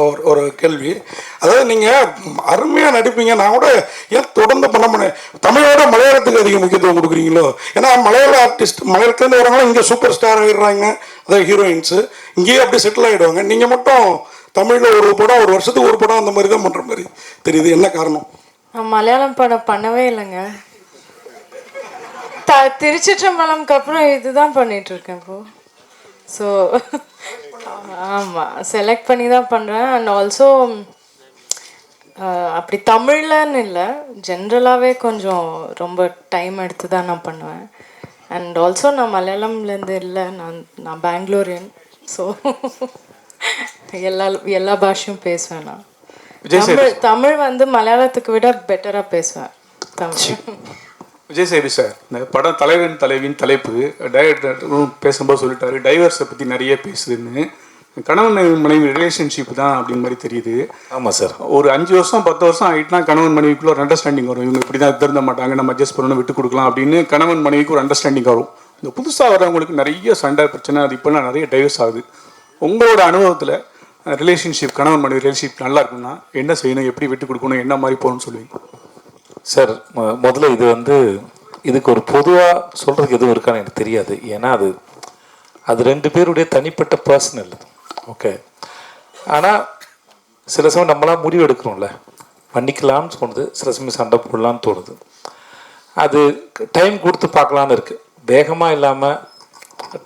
ஒரு ஒரு கேள்வி. அதாவது நீங்கள் அருமையாக நடிப்பீங்க. நான் கூட ஏன் தொடர்ந்து பண்ண முடியும், தமிழோட மலையாளத்துக்கு அதிக முக்கியத்துவம் கொடுக்குறீங்களோ? ஏன்னா மலையாள ஆர்டிஸ்ட் மலையாளத்துலேருந்து வரவங்களும் இங்கே சூப்பர் ஸ்டார் ஆகிடுறாங்க, அதாவது ஹீரோயின்ஸு இங்கேயே அப்படி செட்டில் ஆகிடுவாங்க. நீங்கள் மட்டும் தமிழில் ஒரு படம், ஒரு வருஷத்துக்கு ஒரு படம் அந்த மாதிரி தான் பண்ணுற மாதிரி தெரியுது. என்ன காரணம்? நான் மலையாளம் படம் பண்ணவே இல்லைங்க. திருச்சிற்றம்பலம்க்கு அப்புறம் இதுதான் பண்ணிகிட்ருக்கேன் இப்போது. ஸோ ஆமாம், செலக்ட் பண்ணி தான் பண்ணுறேன். அண்ட் ஆல்சோ அப்படி தமிழ்லன்னு இல்லை, ஜென்ரலாகவே கொஞ்சம் ரொம்ப டைம் எடுத்து தான் நான் பண்ணுவேன். அண்ட் ஆல்சோ நான் மலையாளம்லேருந்து இல்லை, நான் பெங்களூரியன். ஸோ எல்லா பாஷையும் பேசுவேன். நான் தமிழ் வந்து மலையாளத்துக்கு விட பெட்டராக பேசுவேன் தமிழ். விஜய் சேவி சார், இந்த படம் தலைவன் தலைவின் தலைப்பு டைரக்டரும் பேசும்போது சொல்லிட்டாரு, டைவர்ஸை பற்றி நிறைய பேசுதுன்னு. கணவன் மனைவி ரிலேஷன்ஷிப் தான் அப்படிங்கிற மாதிரி தெரியுது. ஆமாம் சார். ஒரு 5 வருஷம் 10 வருஷம் ஆகிட்டுனா கணவன் மனைவிக்குள்ள ஒரு அண்டர்ஸ்டாண்டிங் வரும். இவங்க இப்படி தான் திருந்த மாட்டாங்க, நம்ம அட்ஜஸ்ட் பண்ணணும், விட்டு கொடுக்கலாம் அப்படின்னு கணவன் மனைவிக்கு ஒரு அண்டர்ஸ்டாண்டிங் வரும். இந்த புதுசாக வரவங்களுக்கு நிறைய சண்டை பிரச்சனை, அது இப்போலாம் நிறைய டைவர்ஸ் ஆகுது. உங்களோட அனுபவத்தில் ரிலேஷன்ஷிப், கணவன் மனைவி ரிலேஷன்ஷிப் நல்லா இருக்குன்னா என்ன செய்யணும், எப்படி விட்டு கொடுக்கணும், என்ன மாதிரி போகணும்னு சொல்லுவீங்க சார்? முதல்ல இதுக்கு ஒரு பொதுவாக சொல்கிறதுக்கு எதுவும் இருக்கான்னு எனக்கு தெரியாது. ஏன்னா அது 2 பேருடைய தனிப்பட்ட பர்சனல். ஓகே. ஆனால் சில சமயம் நம்மளாம் முடிவு எடுக்கிறோம்ல, மன்னிக்கலாம்னு தோணுது, சில சமயம் சண்டை போடலான்னு தோணுது. அது டைம் கொடுத்து பார்க்கலான்னு இருக்குது. வேகமாக இல்லாமல்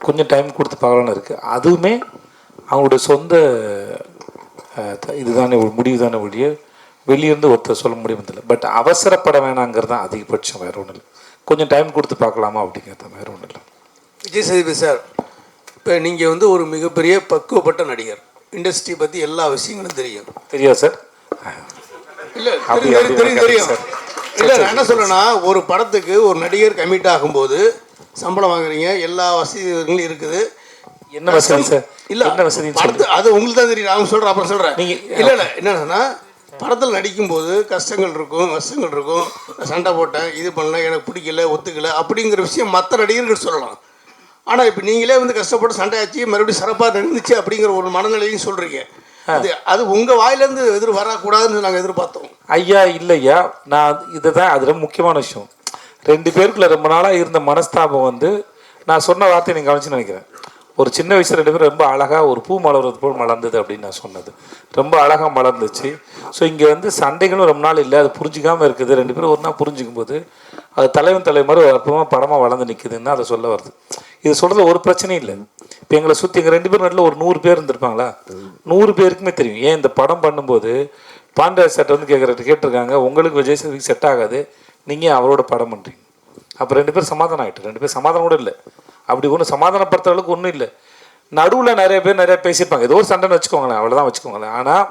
கொஞ்சம் டைம் கொடுத்து பார்க்கலான்னு இருக்குது. அதுவுமே அவங்களுடைய சொந்த இதுதானே முடிவு தானே ஒழிய வெளியிருந்து ஒருத்தர் சொல்ல முடியுமில்லை. பட் அவசரப்பட வேணாங்கிறது தான் அதிகபட்சம், வேறு ஒன்றும் இல்லை. கொஞ்சம் டைம் கொடுத்து பார்க்கலாமா அப்படிங்கிறது வேறு ஒன்றும் இல்லை. விஜய் சேதுபதி சார், இப்போ நீங்கள் வந்து ஒரு மிகப்பெரிய பக்குவப்பட்ட நடிகர், இண்டஸ்ட்ரி பற்றி எல்லா விஷயங்களும் தெரியும். தெரியா சார்? இல்லை தெரியும். இல்லை நான் என்ன சொல்லேன்னா, ஒரு படத்துக்கு ஒரு நடிகர் கமிட் ஆகும்போது சம்பளம் வாங்குறீங்க, எல்லா வசதிகளும் இருக்குது. என்ன வசதி சார்? இல்லை என்ன வசதி அது உங்களுக்கு தான் தெரியும். நான் சொல்கிறேன், அப்புறம் சொல்கிறேன். நீங்கள் இல்லை என்னன்னா, படத்தில் நடிக்கும்போது கஷ்டங்கள் இருக்கும், நஷ்டங்கள் இருக்கும். சண்டை போட்டேன், இது பண்ணல, எனக்கு பிடிக்கல, ஒத்துக்கலை அப்படிங்கிற விஷயம் மற்ற நடிகர்கள் சொல்லலாம். ஆனால் இப்போ நீங்களே வந்து கஷ்டப்பட்டு சண்டை ஆச்சு, மறுபடியும் சிறப்பாக நடந்துச்சு அப்படிங்கிற ஒரு மனநிலையும் சொல்கிறீங்க. அது உங்கள் வாயிலேருந்து வரக்கூடாதுன்னு நாங்கள் எதிர்பார்த்தோம். ஐயா இல்லையா, நான் இதை தான் அது ரொம்ப முக்கியமான விஷயம். 2 பேருக்குள்ள ரொம்ப நாளாக இருந்த மனஸ்தாபம் வந்து நான் சொன்ன வார்த்தையை நீங்கள் கவனிச்சு நினைக்கிறேன். ஒரு சின்ன வயசு 2 பேரும் ரொம்ப அழகாக ஒரு பூ மலர்றது போல் மலர்ந்தது அப்படின்னு நான் சொன்னது ரொம்ப அழகாக மலர்ந்துச்சு. ஸோ இங்கே வந்து சண்டைகளும் ரொம்ப நாள் இல்லை, அது புரிஞ்சிக்காமல் இருக்குது. 2 பேரும் ஒரு நாள் புரிஞ்சிக்கும் போது அது தலைவன் மாதிரி ஒரு அற்புதமாக படமாக வளர்ந்து நிற்குதுன்னு அதை சொல்ல வருது. இது சொல்கிறது ஒரு பிரச்சனையும் இல்லை. இப்போ எங்களை சுற்றி எங்கள் 2 பேரும் நடுவில் ஒரு 100 பேர் இருந்திருப்பாங்களா, 100 பேருக்குமே தெரியும். ஏன் இந்த படம் பண்ணும்போது பாண்டிய செட்டை வந்து கேட்டிருக்காங்க, உங்களுக்கு விஜய் சேதுக்கு செட் ஆகாது, நீங்கள் அவரோட படம் பண்ணுறீங்க. அப்போ 2 பேர் சமாதானம் ஆகிட்டு. 2 பேர் சமாதானம் கூட இல்லை, அப்படி ஒன்றும் சமாதானப்படுத்துற அளவுக்கு ஒன்றும் இல்லை. நடுவில் நிறைய பேர் நிறையா பேசியிருப்பாங்க, ஏதோ ஒரு சண்டைன்னு வச்சுக்கோங்களேன், அவ்வளோதான் வச்சுக்கோங்களேன். ஆனால்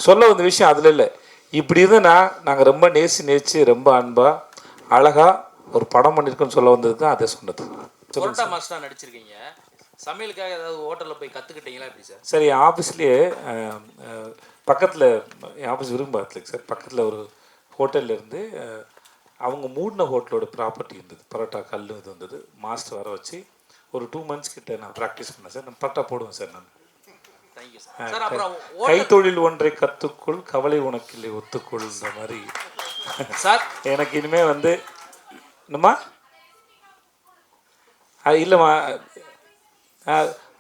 சொல்ல வந்த விஷயம் அதில் இல்லை. இப்படி இருந்தால் நாங்கள் ரொம்ப நேசிச்சு ரொம்ப அன்பாக அழகாக ஒரு படம் பண்ணியிருக்கோன்னு சொல்ல வந்தது தான் அதை சொன்னது. பரோட்டா மாஸ்டராக நடிச்சிருக்கீங்க, சமையலுக்காக ஏதாவது ஹோட்டலில் போய் கற்றுக்கிட்டீங்களா எப்படி சார்? சார் என் ஆஃபீஸ்லேயே பக்கத்தில், என் ஆஃபீஸ் விரும்பாத்துலைங்க சார், பக்கத்தில் ஒரு ஹோட்டலில் இருந்து அவங்க மூடின ஹோட்டலோட ப்ராப்பர்ட்டி இருந்தது, பரோட்டா கல் இது வந்தது. மாஸ்டர் வர வச்சு ஒரு 2 months கிட்ட நான் ப்ராக்டிஸ் பண்ணேன் சார். நான் பரோட்டா போடுவேன் சார். நான் கைத்தொழில் ஒன்றை கற்றுக்கொள், கவலை உனக்கில்லை ஒத்துக்கொள்ன்ற மாதிரி சார். எனக்கு இனிமேல் வந்து என்னம்மா இல்லைம்மா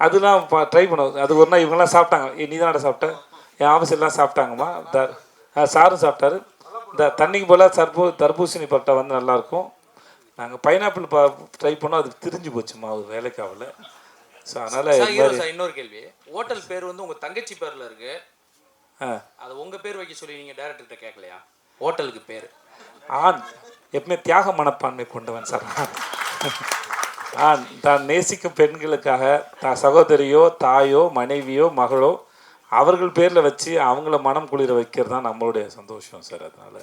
அதெல்லாம் ட்ரை பண்ணுவோம். அது ஒரு நாள் இவங்கெல்லாம் சாப்பிட்டாங்க, நீ தான் சாப்பிட்டேன், என் ஆஃபீஸ் எல்லாம் சாப்பிட்டாங்கம்மா, சாரும் சாப்பிட்டாரு. இந்த தண்ணிக்கு போல் தர்பூசணி பரோட்டா வந்து நல்லாயிருக்கும். நாங்கள் பைனாப்பிள் ட்ரை பண்ணோம், அது திரிஞ்சு போச்சுமா, அது வேலைக்காகல. ஸோ அதனால் இன்னொரு கேள்வி, ஹோட்டல் பேர் வந்து உங்கள் தங்கச்சி பேரில் இருக்குது, அது உங்கள் பேர் வைக்க சொல்லி நீங்கள் டேரக்டர்கிட்ட கேட்கலையா? ஹோட்டலுக்கு பேர் எப்பவுமே தியாக மனப்பான்மை கொண்டவன் சார். தான் நேசிக்கும் பெண்களுக்காக தான் சகோதரியோ தாயோ மனைவியோ மகளோ அவர்கள் பேரில் வச்சு அவங்கள மனம் குளிர வைக்கிறது தான் நம்மளுடைய சந்தோஷம் சார். அதனால்